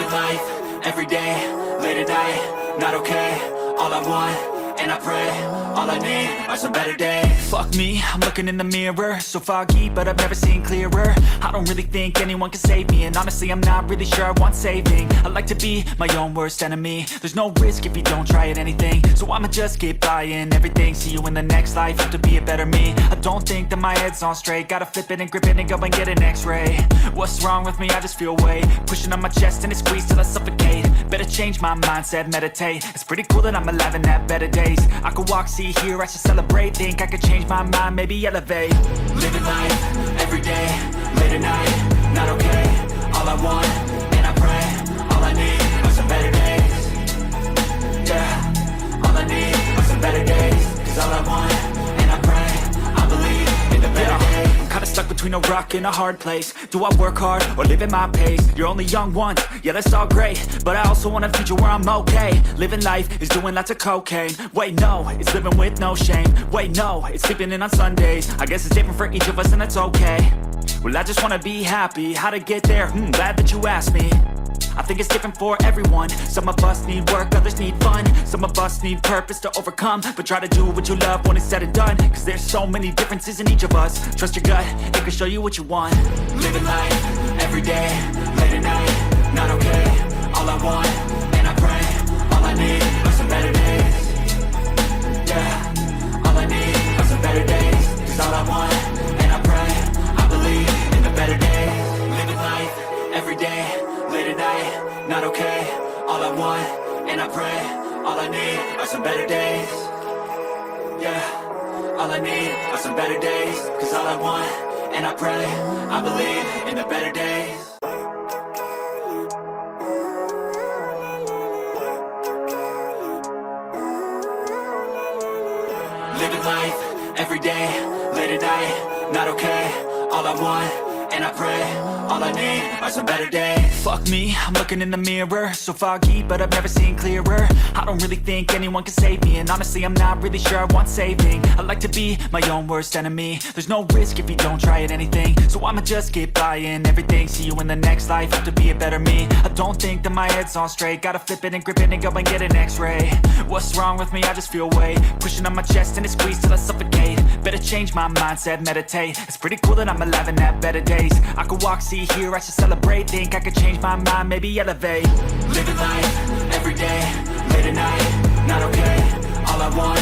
Living life, everyday, late at night, not okay. All I want, and I pray, all I need are some better days. Fuck me, I'm looking in the mirror, so foggy, but I've never seen clearer. I don't really think anyone can save me, and honestly I'm not really sure I want saving. I like to be my own worst enemy. There's no risk if you don't try at anything, so I'ma just keep buying everything. See you in the next life, have to be a better me. I don't think that my head's on straight, gotta flip it and grip it and go and get an x-ray. What's wrong with me? I just feel weight pushing on my chest and it squeezes till I suffocate. Better change my mindset, meditate. It's pretty cool that I'm alive and have better days. I could walk, see, hear, I should celebrate. Think I could change my mind, maybe elevate. Living life, everyday, late at night, not okay. All I want, and I pray, all I need are some better days. Yeah, all I need are some better days. Cause all I want, and I pray, I believe in the better days. I'm kinda stuck between a rock and a hard place. Do I work hard or live at my pace? You're only young once, yeah that's all great, but I also want a future where I'm okay. Living life is doing lots of cocaine. Wait no, it's living with no shame. Wait no, it's sleeping in on Sundays. I guess it's different for each of us and that's okay. Well I just wanna be happy, how to get there? Glad that you asked me. I think it's different for everyone. Some of us need work, others need fun. Some of us need purpose to overcome. But try to do what you love when it's said and done. Cause there's so many differences in each of us. Trust your gut, it can show you what you want. Living life, everyday, late at night, not okay. All I want, and I pray, all I need are some better days. Yeah, all I need are some better days. Cause all I want, and I pray, I believe in the better days. Living life, everyday, late at night, not okay. All I want, and I pray, all I need are some better days. Yeah, all I need are some better days. Cause all I want, and I pray, I believe in the better days. Living life, everyday, late at night, not okay. All I want, and I pray, all I need are some better days. Fuck me, I'm looking in the mirror, so foggy, but I've never seen clearer. I don't really think anyone can save me, and honestly I'm not really sure I want saving. I like to be my own worst enemy. There's no risk if you don't try at anything, so I'ma just keep buying everything. See you in the next life, have to be a better me. I don't think that my head's on straight, gotta flip it and grip it and go and get an x-ray. What's wrong with me? I just feel weight pushing on my chest and it squeezes till I suffocate. Better change my mindset, meditate. It's pretty cool that I'm alive and have better days. I could walk, see, hear, I should celebrate. Think I could change my mind, maybe elevate. Living life, everyday, late at night, not okay. All I want,